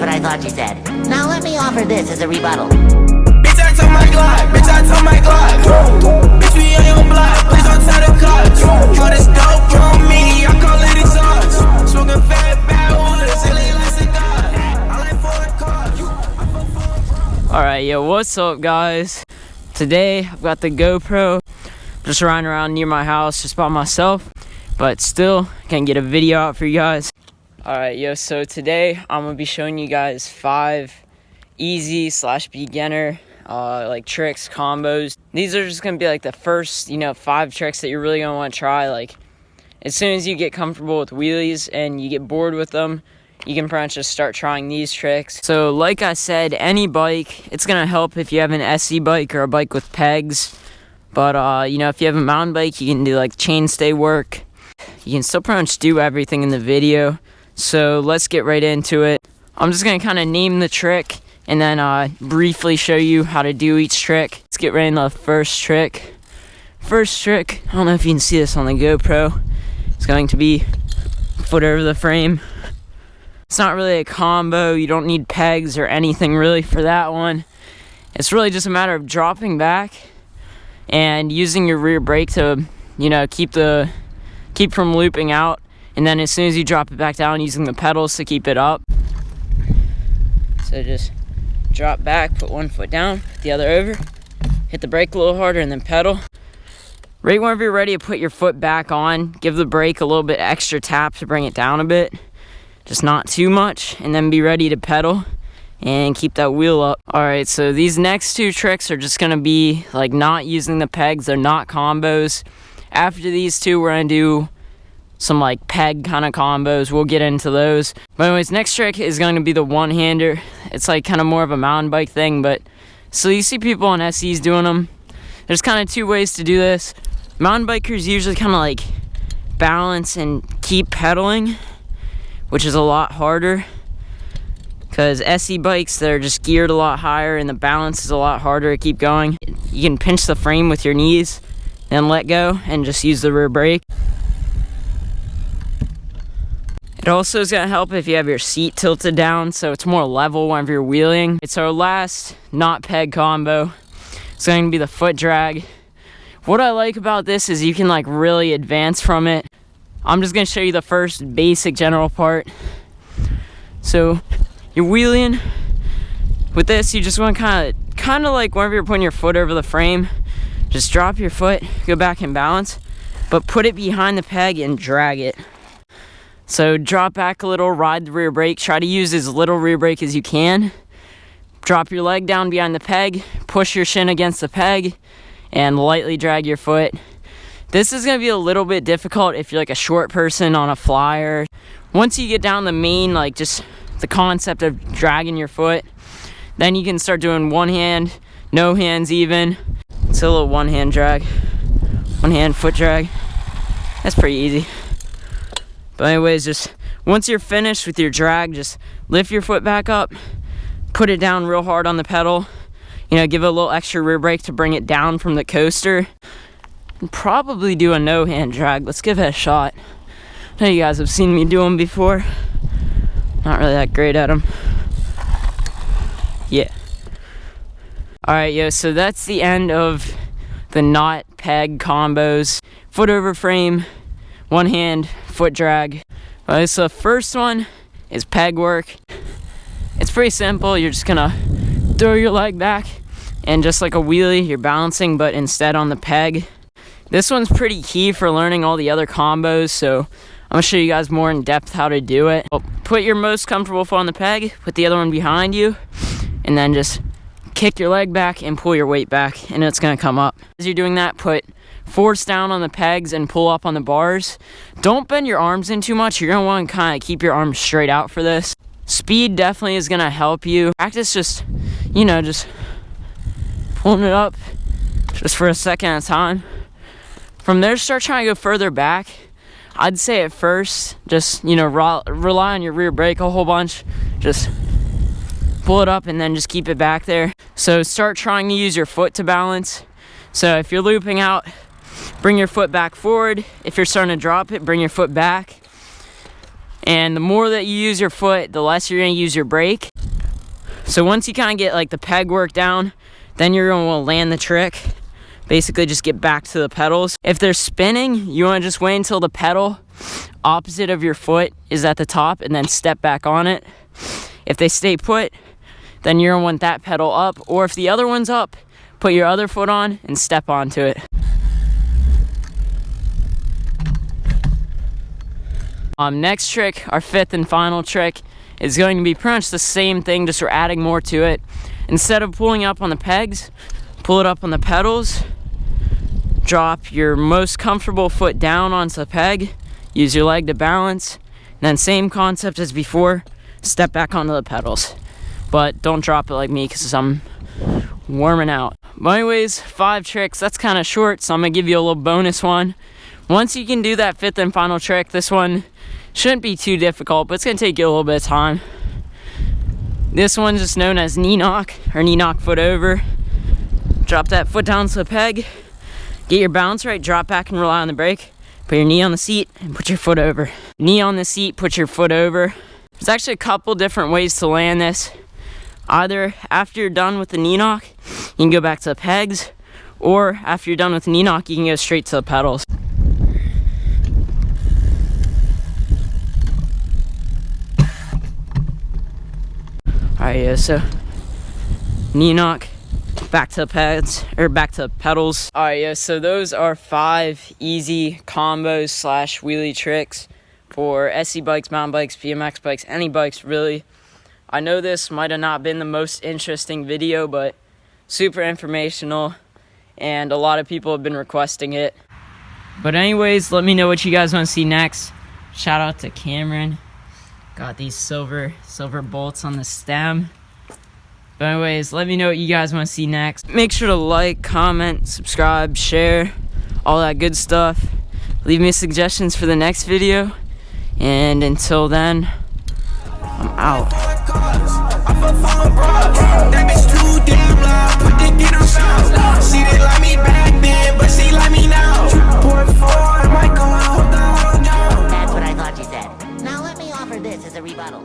what I thought you said. Now let me offer this as a rebuttal. Bitch, I told my Glock. Bitch, I told my Glock. Bitch, we on your block. Please don't tell the cops. All this dope on me, I call it exhaust. Smoking fat backwoods, silly like cigar. I like foreign cars. Alright, yo, what's up, guys? Today, I've got the GoPro. Just riding around near my house just by myself. But still, can get a video out for you guys. Alright, yo, so today, I'm going to be showing you guys 5 easy/beginner like tricks, combos. These are just gonna be like the first 5 tricks that you're really gonna want to try. Like as soon as you get comfortable with wheelies and you get bored with them, you can pretty much just start trying these tricks. So like I said, any bike, it's gonna help if you have an SE bike or a bike with pegs. But if you have a mountain bike, you can do like chainstay work. You can still pretty much do everything in the video. So let's get right into it. I'm just gonna kind of name the trick and then briefly show you how to do each trick. Let's get right into the first trick. First trick, I don't know if you can see this on the GoPro. It's going to be foot over the frame. It's not really a combo. You don't need pegs or anything really for that one. It's really just a matter of dropping back and using your rear brake to, keep from looping out. And then as soon as you drop it back down, using the pedals to keep it up. So just drop back, put one foot down, put the other over, hit the brake a little harder, and then pedal. Right whenever you're ready to put your foot back on, give the brake a little bit extra tap to bring it down a bit, just not too much, and then be ready to pedal and keep that wheel up. Alright, so these next 2 tricks are just gonna be like not using the pegs, they're not combos. After these 2, we're gonna do some like peg kind of combos. We'll get into those. But anyways, next trick is going to be the one-hander. It's like kind of more of a mountain bike thing, but so you see people on SEs doing them. There's kind of 2 ways to do this. Mountain bikers usually kind of like balance and keep pedaling, which is a lot harder because SE bikes, they're just geared a lot higher and the balance is a lot harder to keep going. You can pinch the frame with your knees, then let go and just use the rear brake. It also is going to help if you have your seat tilted down so it's more level whenever you're wheeling. It's our last not peg combo. It's going to be the foot drag. What I like about this is you can like really advance from it. I'm just going to show you the first basic general part. So you're wheeling. With this, you just want to kind of like whenever you're putting your foot over the frame, just drop your foot, go back and balance, but put it behind the peg and drag it. So drop back a little, ride the rear brake, try to use as little rear brake as you can. Drop your leg down behind the peg, push your shin against the peg, and lightly drag your foot. This is going to be a little bit difficult if you're like a short person on a flyer. Once you get down the main, like just the concept of dragging your foot, then you can start doing one hand, no hands even. It's a little one hand drag, one hand foot drag. That's pretty easy. But anyways, just once you're finished with your drag, just lift your foot back up, put it down real hard on the pedal, give it a little extra rear brake to bring it down from the coaster, and probably do a no hand drag. Let's give it a shot. I know you guys have seen me do them before. Not really that great at them. Yeah. Alright, yo, so that's the end of the not peg combos. Foot over frame, one hand, foot drag. Alright, so the first one is peg work. It's pretty simple. You're just gonna throw your leg back and just like a wheelie, you're balancing, but instead on the peg. This one's pretty key for learning all the other combos, so I'm gonna show you guys more in depth how to do it. Put your most comfortable foot on the peg, put the other one behind you, and then just kick your leg back and pull your weight back, and it's gonna come up. As you're doing that, put force down on the pegs and pull up on the bars. Don't bend your arms in too much. You're gonna want to kind of keep your arms straight out for this. Speed definitely is gonna help you. Practice just pulling it up just for a second at a time. From there, start trying to go further back. I'd say at first, just rely on your rear brake a whole bunch. Just pull it up and then just keep it back there. So start trying to use your foot to balance. So if you're looping out, bring your foot back forward. If you're starting to drop it, bring your foot back. And the more that you use your foot, the less you're gonna use your brake. So once you kind of get like the peg work down, then you're gonna wanna land the trick. Basically just get back to the pedals. If they're spinning, you wanna just wait until the pedal opposite of your foot is at the top and then step back on it. If they stay put, then you're gonna want that pedal up, or if the other one's up, put your other foot on and step onto it. Next trick, our fifth and final trick, is going to be pretty much the same thing, just we're adding more to it. Instead of pulling up on the pegs, pull it up on the pedals, drop your most comfortable foot down onto the peg, use your leg to balance, and then same concept as before, step back onto the pedals. But don't drop it like me because I'm warming out. But anyways, 5 tricks, that's kind of short, so I'm gonna give you a little bonus one. Once you can do that fifth and final trick, this one shouldn't be too difficult, but it's gonna take you a little bit of time. This one's just known as knee knock, or knee knock foot over. Drop that foot down to the peg, get your balance right, drop back and rely on the brake. Put your knee on the seat and put your foot over. Knee on the seat, put your foot over. There's actually a couple different ways to land this. Either after you're done with the knee knock, you can go back to the pegs, or after you're done with the knee knock, you can go straight to the pedals. Alright, yeah, so knee knock, back to the pads, or back to the pedals. Alright, yeah, so those are 5 easy combos / wheelie tricks for SC bikes, mountain bikes, BMX bikes, any bikes really. I know this might have not been the most interesting video, but super informational, and a lot of people have been requesting it. But anyways, let me know what you guys want to see next. Shout out to Cameron. Got these silver bolts on the stem. But anyways, let me know what you guys want to see next. Make sure to like, comment, subscribe, share, all that good stuff. Leave me suggestions for the next video. And until then, I'm out. That bitch too damn loud, put the get around. She didn't like me back then, but she like me now. Pour 4 in my car, hold on. That's what I thought you said. Now let me offer this as a rebuttal.